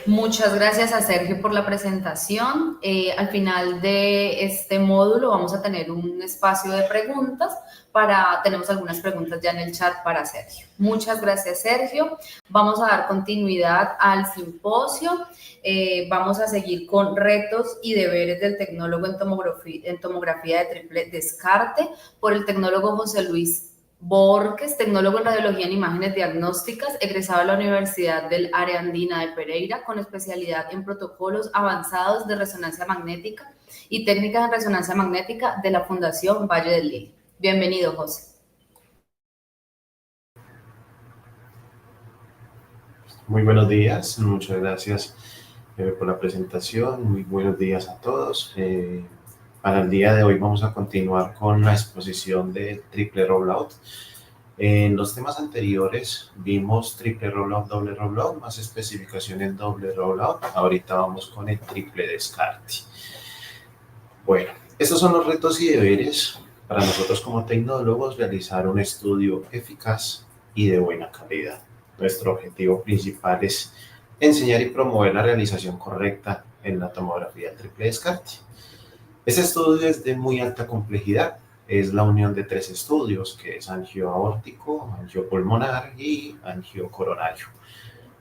Muchas gracias a Sergio por la presentación. Al final de este módulo vamos a tener un espacio de preguntas tenemos algunas preguntas ya en el chat para Sergio. Muchas gracias, Sergio. Vamos a dar continuidad al simposio. Vamos a seguir con retos y deberes del tecnólogo en tomografía de triple descarte por el tecnólogo José Luis Borges, tecnólogo en radiología en imágenes diagnósticas, egresado de la Universidad del Área Andina de Pereira, con especialidad en protocolos avanzados de resonancia magnética y técnicas de resonancia magnética de la Fundación Valle del Lili. Bienvenido, José. Muy buenos días, muchas gracias por la presentación, muy buenos días a todos. Para el día de hoy vamos a continuar con la exposición de triple rollout. En los temas anteriores vimos triple rollout, doble rollout, más especificaciones doble rollout. Ahorita vamos con el triple descarte. Bueno, estos son los retos y deberes para nosotros como tecnólogos: realizar un estudio eficaz y de buena calidad. Nuestro objetivo principal es enseñar y promover la realización correcta en la tomografía triple descarte. Este estudio es de muy alta complejidad. Es la unión de tres estudios, que es angioaórtico, angiopulmonar y angiocoronario.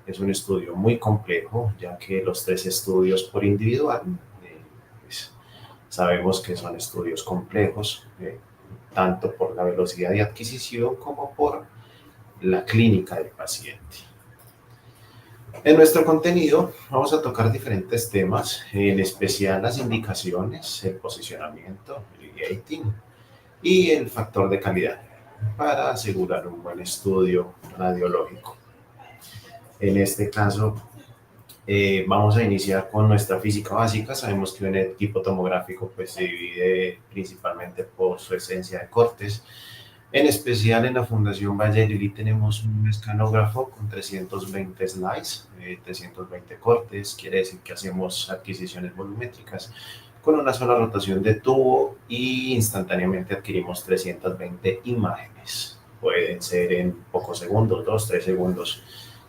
Es un estudio muy complejo, ya que los tres estudios por individual, pues, sabemos que son estudios complejos, tanto por la velocidad de adquisición como por la clínica del paciente. En nuestro contenido vamos a tocar diferentes temas, en especial las indicaciones, el posicionamiento, el gating y el factor de calidad para asegurar un buen estudio radiológico. En este caso, vamos a iniciar con nuestra física básica. Sabemos que un equipo tomográfico pues, se divide principalmente por su esencia de cortes. En especial en la Fundación Valle del Lili tenemos un escanógrafo con 320 slides, 320 cortes. Quiere decir que hacemos adquisiciones volumétricas con una sola rotación de tubo y instantáneamente adquirimos 320 imágenes. Pueden ser en pocos segundos, 2-3 segundos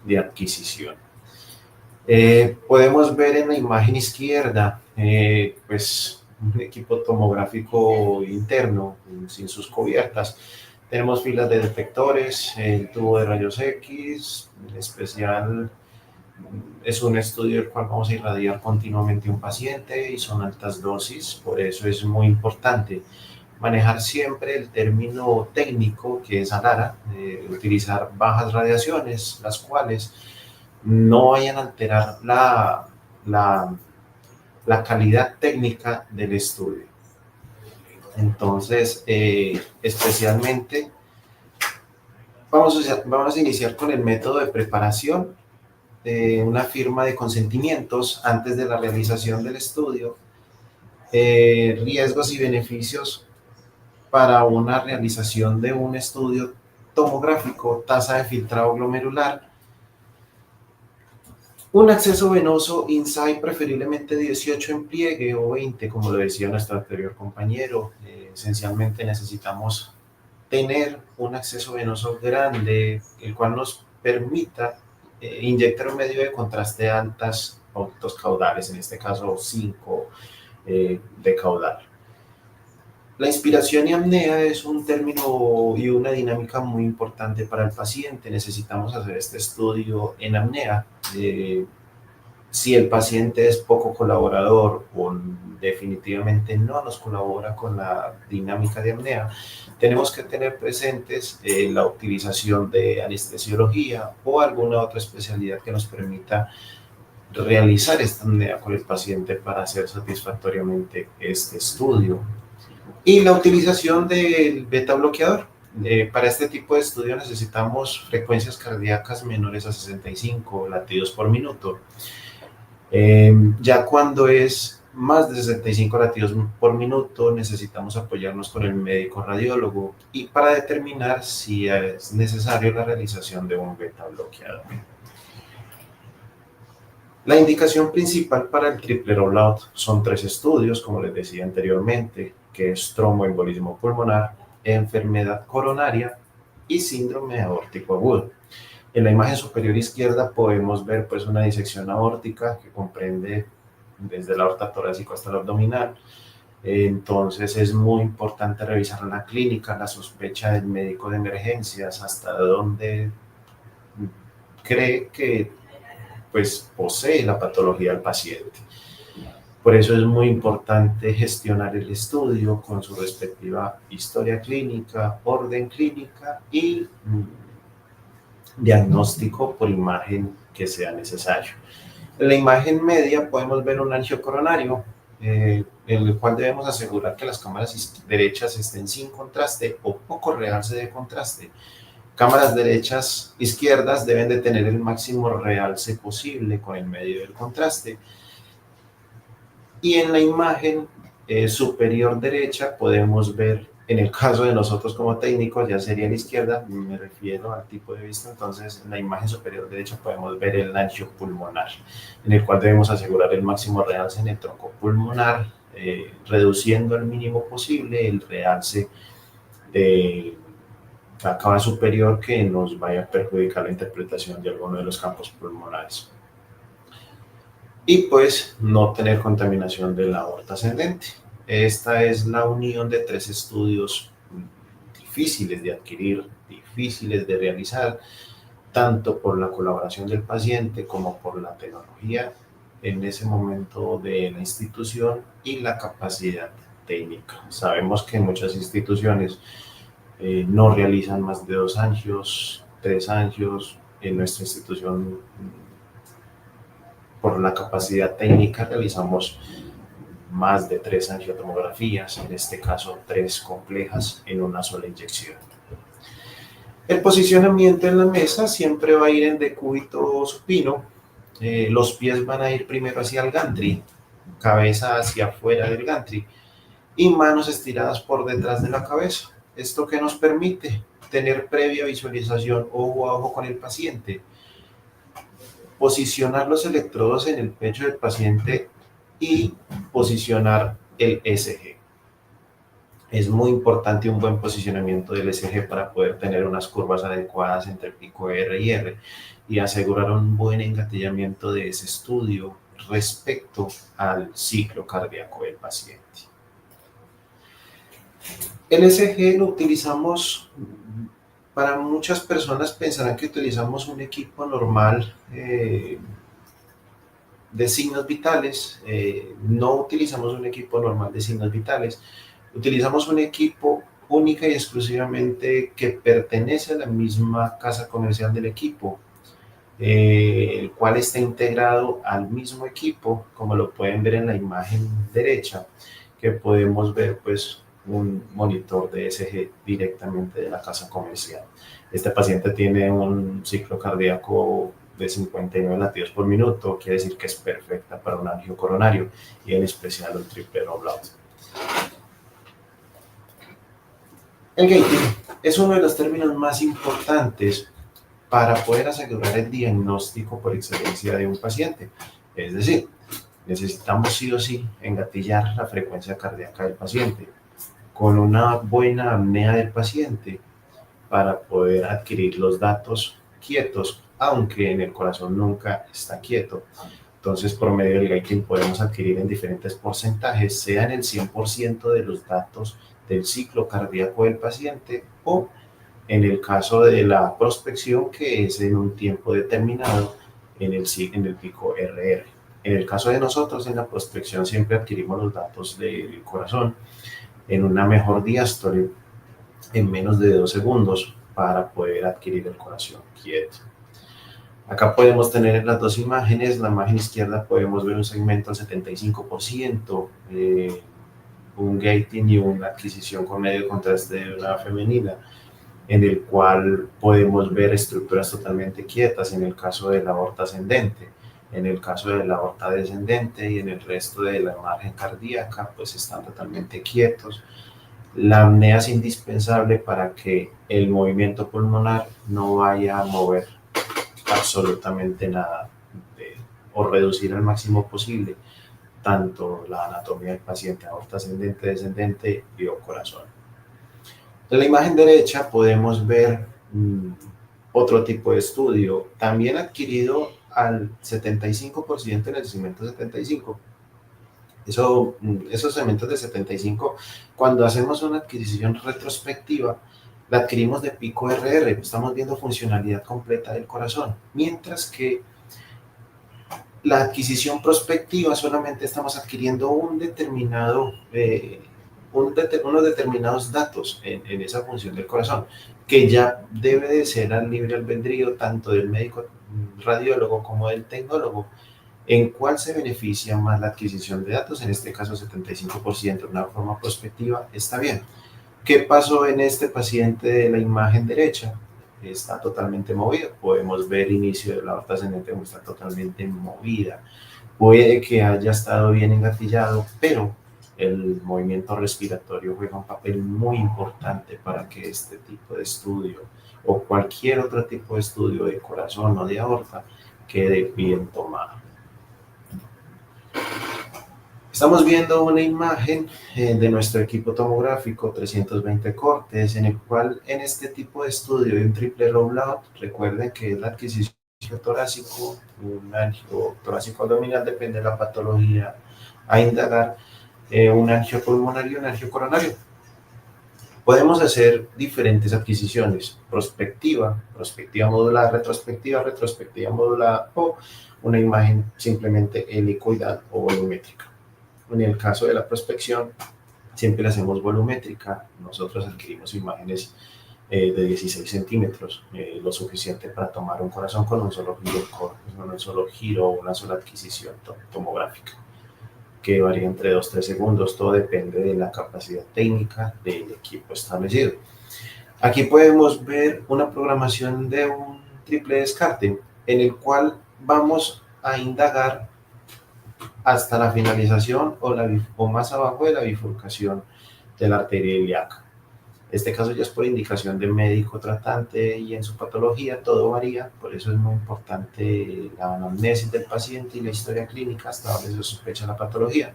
de adquisición. Podemos ver en la imagen izquierda pues un equipo tomográfico interno sin sus cubiertas. Tenemos filas de detectores, el tubo de rayos X, en especial es un estudio el cual vamos a irradiar continuamente a un paciente y son altas dosis, por eso es muy importante manejar siempre el término técnico que es ALARA, utilizar bajas radiaciones, las cuales no vayan a alterar la calidad técnica del estudio. Entonces, especialmente, vamos a iniciar con el método de preparación, una firma de consentimientos antes de la realización del estudio, riesgos y beneficios para una realización de un estudio tomográfico, tasa de filtrado glomerular, un acceso venoso INSAI preferiblemente 18 en pliegue o 20, como lo decía nuestro anterior compañero. Esencialmente necesitamos tener un acceso venoso grande, el cual nos permita inyectar un medio de contraste altos caudales, en este caso 5 de caudal. La inspiración y apnea es un término y una dinámica muy importante para el paciente. Necesitamos hacer este estudio en apnea. Si el paciente es poco colaborador o definitivamente no nos colabora con la dinámica de apnea, tenemos que tener presentes la utilización de anestesiología o alguna otra especialidad que nos permita realizar esta apnea con el paciente para hacer satisfactoriamente este estudio. Y la utilización del beta bloqueador. Para este tipo de estudio necesitamos frecuencias cardíacas menores a 65 latidos por minuto. Ya cuando es más de 65 latidos por minuto, necesitamos apoyarnos con el médico radiólogo y para determinar si es necesario la realización de un beta bloqueador. La indicación principal para el triple rollout son 3 estudios, como les decía anteriormente, que es tromboembolismo pulmonar, enfermedad coronaria y síndrome aórtico agudo. En la imagen superior izquierda podemos ver pues una disección aórtica que comprende desde la aorta torácica hasta la abdominal. Entonces es muy importante revisar la clínica, la sospecha del médico de emergencias, hasta dónde cree que pues posee la patología del paciente. Por eso es muy importante gestionar el estudio con su respectiva historia clínica, orden clínica y diagnóstico por imagen que sea necesario. En la imagen media podemos ver un angiocoronario, en el cual debemos asegurar que las cámaras derechas estén sin contraste o poco realce de contraste. Cámaras derechas izquierdas deben de tener el máximo realce posible con el medio del contraste. Y en la imagen superior derecha podemos ver, en el caso de nosotros como técnicos, ya sería a la izquierda, me refiero al tipo de vista, entonces en la imagen superior derecha podemos ver el ancho pulmonar, en el cual debemos asegurar el máximo realce en el tronco pulmonar, reduciendo al mínimo posible el realce de la cava superior que nos vaya a perjudicar la interpretación de alguno de los campos pulmonares. Y pues no tener contaminación de la aorta ascendente. Esta es la unión de tres estudios difíciles de adquirir, difíciles de realizar, tanto por la colaboración del paciente como por la tecnología en ese momento de la institución y la capacidad técnica. Sabemos que muchas instituciones no realizan más de 2 angios, 3 angios. En nuestra institución, por la capacidad técnica, realizamos más de 3 angiotomografías, en este caso 3 complejas en una sola inyección. El posicionamiento en la mesa siempre va a ir en decúbito supino. Los pies van a ir primero hacia el gantry, cabeza hacia afuera del gantry y manos estiradas por detrás de la cabeza. ¿Esto qué nos permite? Tener previa visualización ojo a ojo con el paciente, posicionar los electrodos en el pecho del paciente y posicionar el SG. Es muy importante un buen posicionamiento del SG para poder tener unas curvas adecuadas entre el pico R y R y asegurar un buen engatillamiento de ese estudio respecto al ciclo cardíaco del paciente. El SG lo utilizamos, para muchas personas pensarán que utilizamos un equipo normal de signos vitales. No utilizamos un equipo normal de signos vitales, utilizamos un equipo única y exclusivamente que pertenece a la misma casa comercial del equipo, el cual está integrado al mismo equipo, como lo pueden ver en la imagen derecha, que podemos ver pues un monitor de ECG directamente de la casa comercial. Este paciente tiene un ciclo cardíaco de 59 latidos por minuto, quiere decir que es perfecta para un angiocoronario y en especial un triple rollout. El gating es uno de los términos más importantes para poder asegurar el diagnóstico por excelencia de un paciente. Es decir, necesitamos sí o sí engatillar la frecuencia cardíaca del paciente con una buena apnea del paciente para poder adquirir los datos quietos, aunque en el corazón nunca está quieto. Entonces, por medio del gating podemos adquirir en diferentes porcentajes, sea en el 100% de los datos del ciclo cardíaco del paciente o en el caso de la prospección, que es en un tiempo determinado en el pico RR. En el caso de nosotros, en la prospección siempre adquirimos los datos del corazón en una mejor diástole en menos de 2 segundos para poder adquirir el corazón quieto. Acá podemos tener las dos imágenes. La imagen izquierda podemos ver un segmento al 75%, un gating y una adquisición con medio contraste de una femenina, en el cual podemos ver estructuras totalmente quietas en el caso de la aorta ascendente. En el caso de la aorta descendente y en el resto de la margen cardíaca, pues están totalmente quietos. La apnea es indispensable para que el movimiento pulmonar no vaya a mover absolutamente nada o reducir al máximo posible tanto la anatomía del paciente, aorta ascendente, descendente y o corazón. En la imagen derecha podemos ver Otro tipo de estudio, también adquirido al 75% en el segmento 75. Esos segmentos de 75, cuando hacemos una adquisición retrospectiva, la adquirimos de pico RR, estamos viendo funcionalidad completa del corazón, mientras que la adquisición prospectiva solamente estamos adquiriendo unos determinados datos en esa función del corazón, que ya debe de ser al libre albedrío tanto del médico radiólogo como del tecnólogo. ¿En cuál se beneficia más la adquisición de datos? En este caso, 75% de una forma prospectiva está bien. ¿Qué pasó en este paciente de la imagen derecha? Está totalmente movida. Podemos ver el inicio de la aorta ascendente como está totalmente movida. Puede que haya estado bien engatillado, pero el movimiento respiratorio juega un papel muy importante para que este tipo de estudio o cualquier otro tipo de estudio de corazón o de aorta quede bien tomado. Estamos viendo una imagen de nuestro equipo tomográfico 320 cortes, en el cual en este tipo de estudio de un triple rollout, recuerden que es la adquisición torácico, un angio torácico abdominal, depende de la patología a indagar, un angio pulmonar y un angio coronario. Podemos hacer diferentes adquisiciones, prospectiva modular, retrospectiva modular o una imagen simplemente helicoidal o volumétrica. En el caso de la prospección, siempre la hacemos volumétrica. Nosotros adquirimos imágenes de 16 centímetros, lo suficiente para tomar un corazón con un solo giro o una sola adquisición tomográfica, que varía entre 2-3 segundos. Todo depende de la capacidad técnica del equipo establecido. Aquí podemos ver una programación de un triple descarte, en el cual vamos a indagar hasta la finalización o más abajo de la bifurcación de la arteria ilíaca. Este caso ya es por indicación del médico tratante y en su patología todo varía, por eso es muy importante la anamnesis del paciente y la historia clínica hasta donde se sospecha la patología.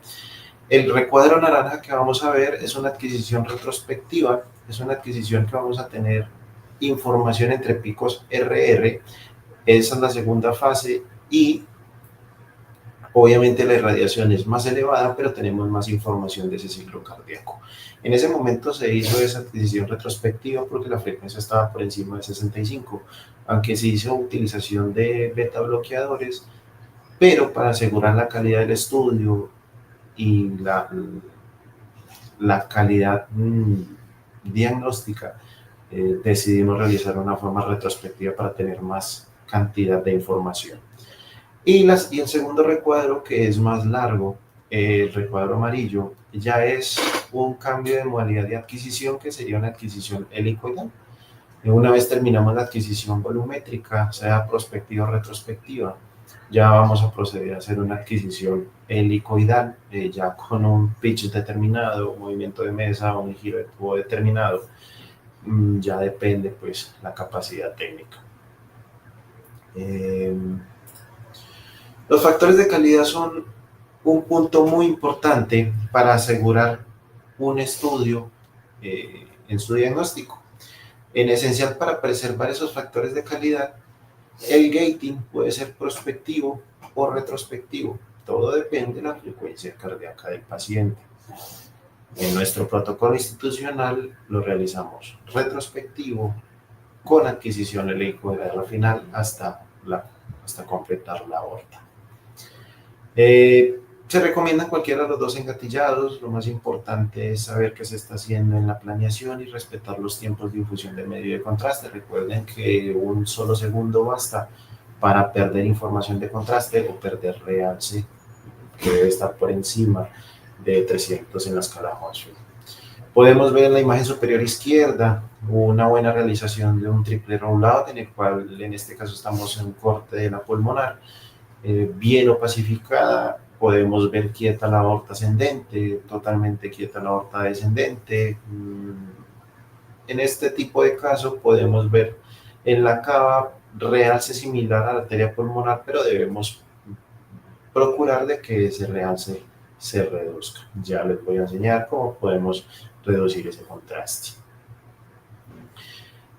El recuadro naranja que vamos a ver es una adquisición retrospectiva, es una adquisición que vamos a tener información entre picos RR, esa es la segunda fase y obviamente la irradiación es más elevada, pero tenemos más información de ese ciclo cardíaco. En ese momento se hizo esa adquisición retrospectiva porque la frecuencia estaba por encima de 65, aunque se hizo utilización de beta bloqueadores, pero para asegurar la calidad del estudio y la calidad diagnóstica, decidimos realizar una forma retrospectiva para tener más cantidad de información. Y el segundo recuadro, que es más largo, el recuadro amarillo, ya es un cambio de modalidad de adquisición que sería una adquisición helicoidal. Una vez terminamos la adquisición volumétrica, sea prospectiva o retrospectiva, ya vamos a proceder a hacer una adquisición helicoidal, ya con un pitch determinado, un movimiento de mesa, un giro de tubo determinado. Ya depende pues la capacidad técnica. Los factores de calidad son un punto muy importante para asegurar un estudio en su diagnóstico. En esencial, para preservar esos factores de calidad, el gating puede ser prospectivo o retrospectivo. Todo depende de la frecuencia cardíaca del paciente. En nuestro protocolo institucional lo realizamos retrospectivo con adquisición helicoidal al final hasta completar la aorta. Se recomienda cualquiera de los dos engatillados. Lo más importante es saber qué se está haciendo en la planeación y respetar los tiempos de infusión del medio de contraste. Recuerden que un solo segundo basta para perder información de contraste o perder realce, que debe estar por encima de 300 en la escala Hounsfield. Podemos ver en la imagen superior izquierda una buena realización de un triple rollout, en el cual en este caso estamos en un corte de la pulmonar, bien opacificada. Podemos ver quieta la aorta ascendente, totalmente quieta la aorta descendente. En este tipo de caso podemos ver en la cava realce similar a la arteria pulmonar, pero debemos procurar de que ese realce se reduzca. Ya les voy a enseñar cómo podemos reducir ese contraste.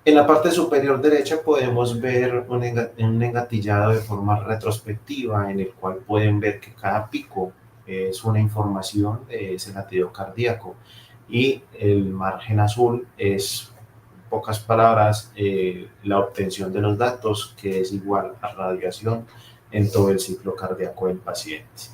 En la parte superior derecha podemos ver un engatillado de forma retrospectiva en el cual pueden ver que cada pico es una información de ese latido cardíaco y el margen azul es, en pocas palabras, la obtención de los datos, que es igual a radiación en todo el ciclo cardíaco del paciente.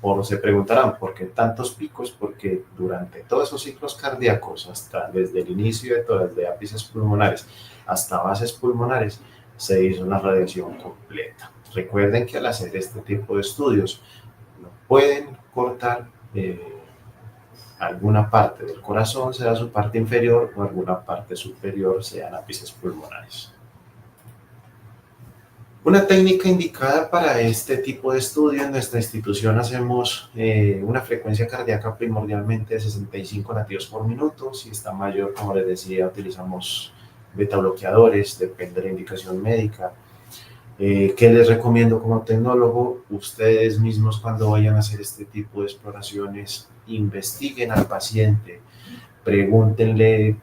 O se preguntarán, ¿por qué tantos picos? Porque durante todos esos ciclos cardíacos, hasta desde el inicio de todas, desde ápices pulmonares hasta bases pulmonares, se hizo una radiación completa. Recuerden que al hacer este tipo de estudios, no pueden cortar alguna parte del corazón, sea su parte inferior, o alguna parte superior, sean ápices pulmonares. Una técnica indicada para este tipo de estudio: en nuestra institución hacemos una frecuencia cardíaca primordialmente de 65 latidos por minuto. Si está mayor, como les decía, utilizamos beta bloqueadores, depende de la indicación médica. ¿Qué les recomiendo como tecnólogo? Ustedes mismos, cuando vayan a hacer este tipo de exploraciones, investiguen al paciente, pregúntenle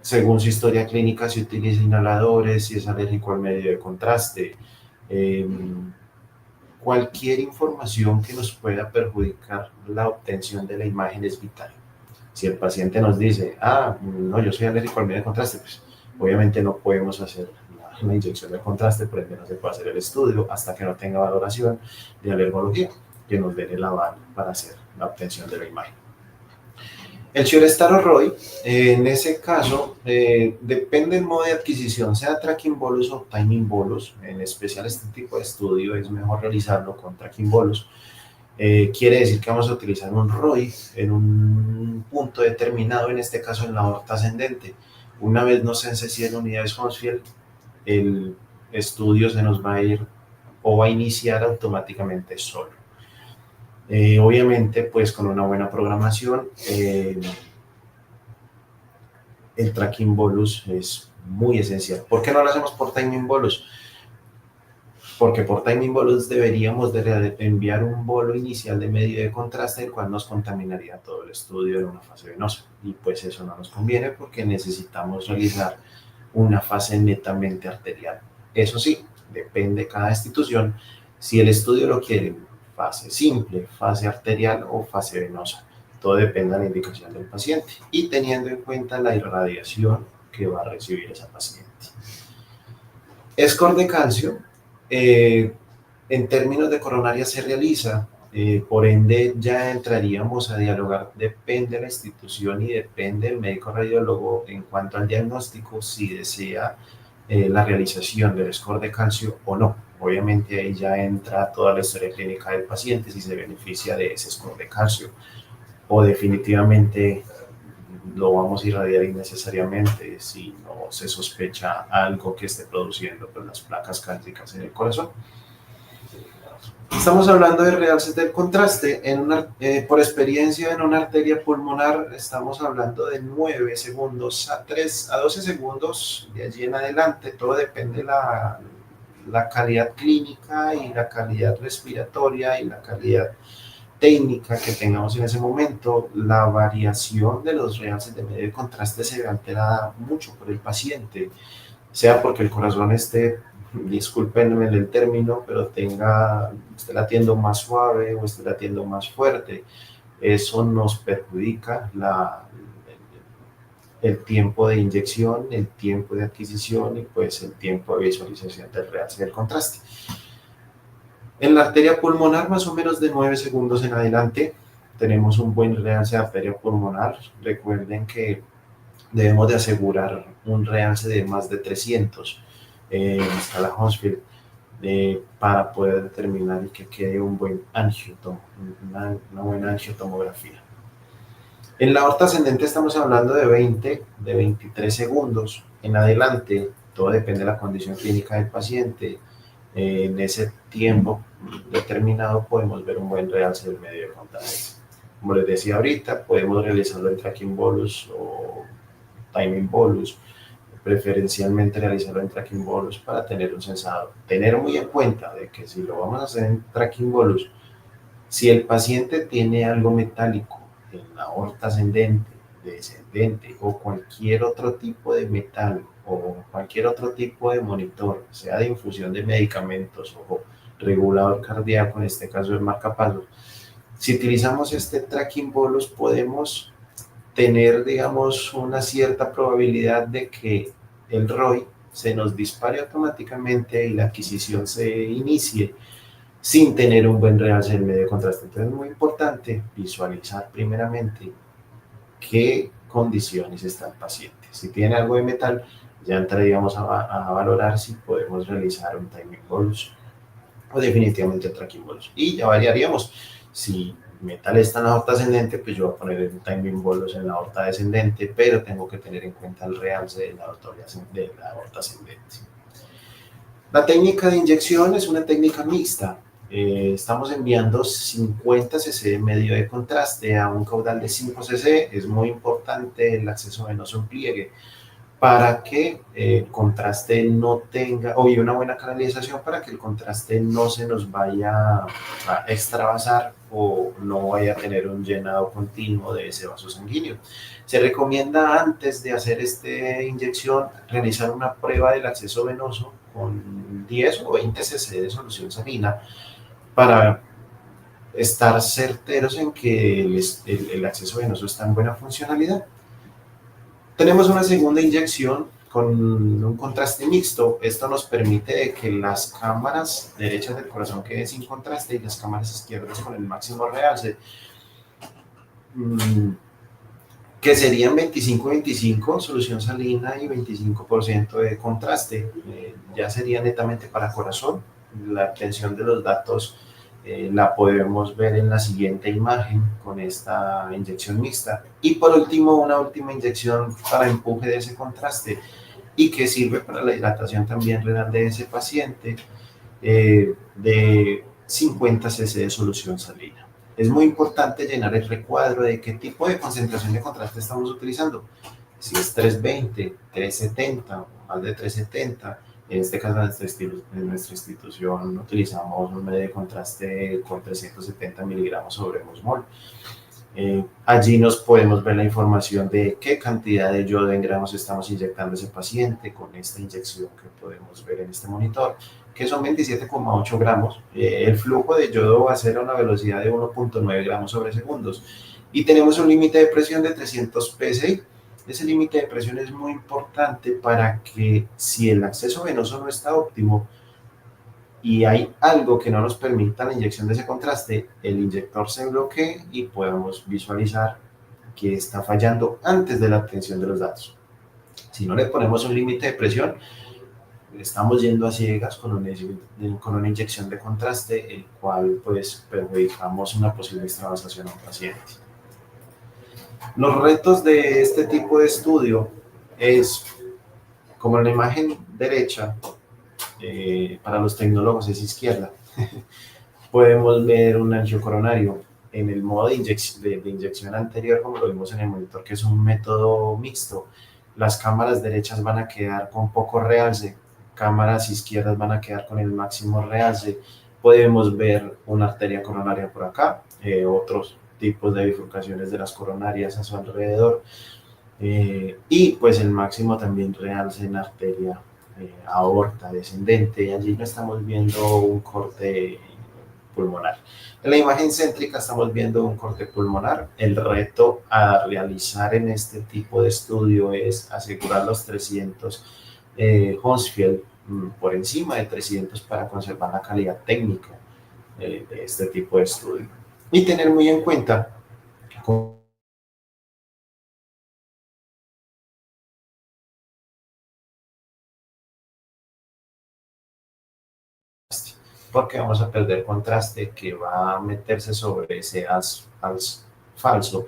según su historia clínica si utiliza inhaladores, si es alérgico al medio de contraste. Cualquier información que nos pueda perjudicar la obtención de la imagen es vital. Si el paciente nos dice, no, yo soy alérgico al medio de contraste, pues obviamente no podemos hacer la inyección de contraste, por ende no se puede hacer el estudio hasta que no tenga valoración de alergología que nos dé el aval para hacer la obtención de la imagen. El Chiorestaro Roy, en ese caso, depende del modo de adquisición, sea tracking bolus o timing bolus. En especial este tipo de estudio es mejor realizarlo con tracking bolus. Quiere decir que vamos a utilizar un ROI en un punto determinado, en este caso en la aorta ascendente. Una vez nos sense 100 unidades Hounsfield, el estudio se nos va a ir o va a iniciar automáticamente solo. Obviamente, pues con una buena programación, el tracking bolus es muy esencial. ¿Por qué no lo hacemos por timing bolus? Porque por timing bolus deberíamos de enviar un bolo inicial de medio de contraste, el cual nos contaminaría todo el estudio de una fase venosa. Y pues eso no nos conviene porque necesitamos realizar una fase netamente arterial. Eso sí, depende de cada institución si el estudio lo quiere fase simple, fase arterial o fase venosa. Todo depende de la indicación del paciente y teniendo en cuenta la irradiación que va a recibir esa paciente. Score de calcio, en términos de coronaria se realiza, por ende ya entraríamos a dialogar, depende de la institución y depende del médico radiólogo en cuanto al diagnóstico, si desea la realización del score de calcio o no. Obviamente ahí ya entra toda la historia clínica del paciente, si se beneficia de ese score de calcio o definitivamente lo vamos a irradiar innecesariamente si no se sospecha algo que esté produciendo pues, las placas cálcicas en el corazón. Estamos hablando de realces del contraste. Por experiencia, en una arteria pulmonar estamos hablando de 9 segundos a 12 segundos, de allí en adelante. Todo depende de la calidad clínica y la calidad respiratoria y la calidad técnica que tengamos en ese momento. La variación de los realces de medio de contraste se ve alterada mucho por el paciente, sea porque el corazón esté, discúlpenme el término, pero esté latiendo más suave o esté latiendo más fuerte. Eso nos perjudica el tiempo de inyección, el tiempo de adquisición y pues el tiempo de visualización del realce del contraste. En la arteria pulmonar, más o menos de 9 segundos en adelante, tenemos un buen realce de arteria pulmonar. Recuerden que debemos de asegurar un realce de más de 300 en escala Hounsfield para poder determinar y que quede un buen angiotomo, una buena angiotomografía. En la aorta ascendente estamos hablando de 23 segundos en adelante. Todo depende de la condición clínica del paciente. En ese tiempo determinado podemos ver un buen realce del medio de contraste. Como les decía ahorita, podemos realizarlo en tracking bolus o timing bolus, preferencialmente realizarlo en tracking bolus para tener un sensado. Tener muy en cuenta de que si lo vamos a hacer en tracking bolus, si el paciente tiene algo metálico en la aorta ascendente, descendente o cualquier otro tipo de metal o cualquier otro tipo de monitor, sea de infusión de medicamentos o regulador cardíaco, en este caso el marcapasos, si utilizamos este tracking bolus podemos tener, digamos, una cierta probabilidad de que el ROI se nos dispare automáticamente y la adquisición se inicie sin tener un buen realce del medio de contraste. Entonces es muy importante visualizar primeramente qué condiciones está el paciente. Si tiene algo de metal, ya entraríamos a valorar si podemos realizar un timing bolus o definitivamente el tracking bolus. Y ya variaríamos. Si metal está en la aorta ascendente, pues yo voy a poner el timing bolus en la aorta descendente, pero tengo que tener en cuenta el realce de la aorta ascendente. La técnica de inyección es una técnica mixta. Estamos enviando 50 cc de medio de contraste a un caudal de 5 cc. Es muy importante el acceso venoso en pliegue para que el contraste no tenga, o una buena canalización para que el contraste no se nos vaya a extravasar o no vaya a tener un llenado continuo de ese vaso sanguíneo. Se recomienda antes de hacer esta inyección realizar una prueba del acceso venoso con 10 o 20 cc de solución salina para estar certeros en que el acceso venoso está en buena funcionalidad. Tenemos una segunda inyección con un contraste mixto. Esto nos permite que las cámaras derechas del corazón queden sin contraste y las cámaras izquierdas con el máximo realce, que serían 25-25 solución salina y 25% de contraste. Ya sería netamente para corazón. La obtención de los datos la podemos ver en la siguiente imagen con esta inyección mixta. Y por último, una última inyección para empuje de ese contraste y que sirve para la hidratación también renal de ese paciente, de 50 cc de solución salina. Es muy importante llenar el recuadro de qué tipo de concentración de contraste estamos utilizando. Si es 320, 370 o más de 370. En este caso, en nuestra institución utilizamos un medio de contraste con 370 miligramos sobre mol. Allí nos podemos ver la información de qué cantidad de yodo en gramos estamos inyectando a ese paciente con esta inyección que podemos ver en este monitor, que son 27,8 gramos. El flujo de yodo va a ser a una velocidad de 1,9 gramos sobre segundos. Y tenemos un límite de presión de 300 psi. Ese límite de presión es muy importante para que si el acceso venoso no está óptimo y hay algo que no nos permita la inyección de ese contraste, el inyector se bloquee y podamos visualizar que está fallando antes de la obtención de los datos. Si no le ponemos un límite de presión, estamos yendo a ciegas con una inyección de contraste, el cual pues perjudicamos una posible extravasación a un paciente. Los retos de este tipo de estudio es, como en la imagen derecha, para los tecnólogos es izquierda, podemos ver un ancho coronario en el modo de inyección anterior, como lo vimos en el monitor, que es un método mixto. Las cámaras derechas van a quedar con poco realce, cámaras izquierdas van a quedar con el máximo realce. Podemos ver una arteria coronaria por acá, otros tipos de bifurcaciones de las coronarias a su alrededor, y pues el máximo también realce en arteria aorta descendente. Allí no estamos viendo un corte pulmonar. En la imagen céntrica estamos viendo un corte pulmonar. El reto a realizar en este tipo de estudio es asegurar los 300 Hounsfield por encima de 300 para conservar la calidad técnica de este tipo de estudio. Y tener muy en cuenta porque vamos a perder contraste que va a meterse sobre ese haz falso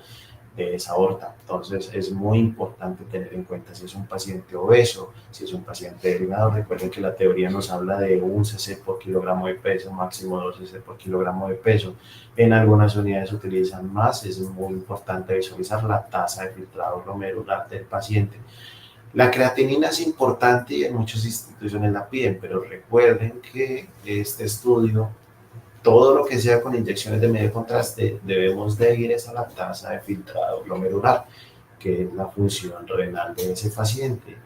de esa aorta. Entonces es muy importante tener en cuenta si es un paciente obeso, si es un paciente delgado. Recuerden que la teoría nos habla de 1 cc por kilogramo de peso, máximo 2 cc por kilogramo de peso. En algunas unidades se utilizan más. Es muy importante visualizar la tasa de filtrado glomerular del paciente. La creatinina es importante y en muchas instituciones la piden, pero recuerden que este estudio, todo lo que sea con inyecciones de medio contraste, debemos de ir a la tasa de filtrado glomerular, qué es la función renal de ese paciente,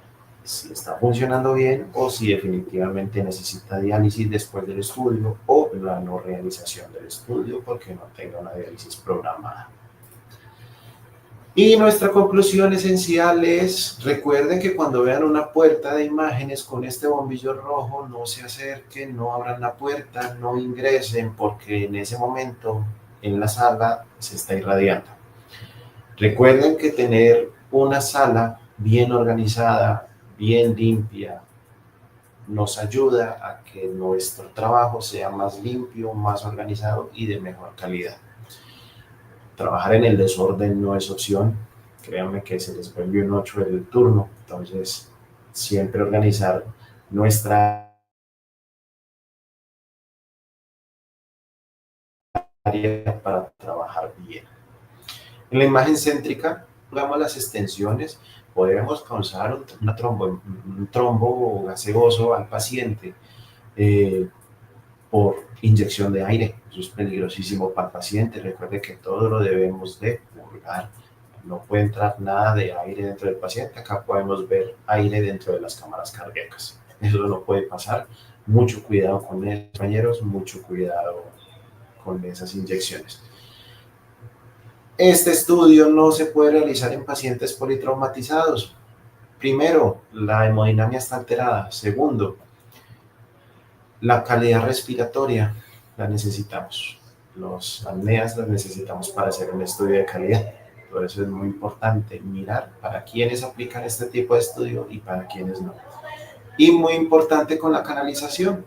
si está funcionando bien o si definitivamente necesita diálisis después del estudio o la no realización del estudio porque no tenga una diálisis programada. Y nuestra conclusión esencial es, recuerden que cuando vean una puerta de imágenes con este bombillo rojo, no se acerquen, no abran la puerta, no ingresen, porque en ese momento en la sala se está irradiando. Recuerden que tener una sala bien organizada, bien limpia, nos ayuda a que nuestro trabajo sea más limpio, más organizado y de mejor calidad. Trabajar en el desorden no es opción, créanme que se les vuelve un 8 el turno, entonces siempre organizar nuestra área para trabajar bien. En la imagen céntrica, pongamos las extensiones, podemos causar un trombo gaseoso al paciente por inyección de aire. Eso es peligrosísimo para el paciente. Recuerde que todo lo debemos de purgar. No puede entrar nada de aire dentro del paciente. Acá podemos ver aire dentro de las cámaras cardíacas. Eso no puede pasar. Mucho cuidado con eso, compañeros. Mucho cuidado con esas inyecciones. Este estudio no se puede realizar en pacientes politraumatizados. Primero, la hemodinamia está alterada. Segundo, la calidad respiratoria la necesitamos. Los apneas las necesitamos para hacer un estudio de calidad. Por eso es muy importante mirar para quiénes aplican este tipo de estudio y para quiénes no. Y muy importante con la canalización.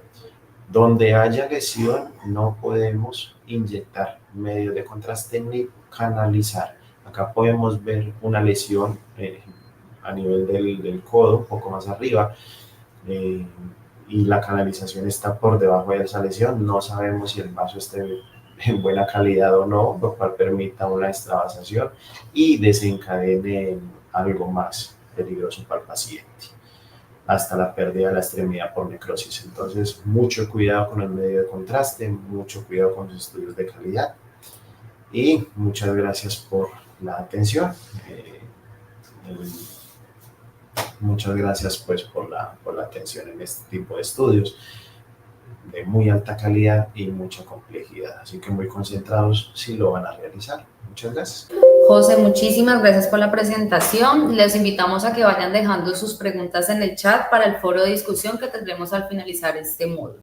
Donde haya lesión no podemos inyectar medios de contraste ni canalizar. Acá podemos ver una lesión a nivel del codo, un poco más arriba, y la canalización está por debajo de esa lesión. No sabemos si el vaso esté en buena calidad o no, lo cual permita una extravasación y desencadene algo más peligroso para el paciente, hasta la pérdida de la extremidad por necrosis. Entonces, mucho cuidado con el medio de contraste, mucho cuidado con los estudios de calidad y muchas gracias por la atención. Muchas gracias pues por la atención en este tipo de estudios de muy alta calidad y mucha complejidad, así que muy concentrados si lo van a realizar. Muchas gracias. José, muchísimas gracias por la presentación. Les invitamos a que vayan dejando sus preguntas en el chat para el foro de discusión que tendremos al finalizar este módulo.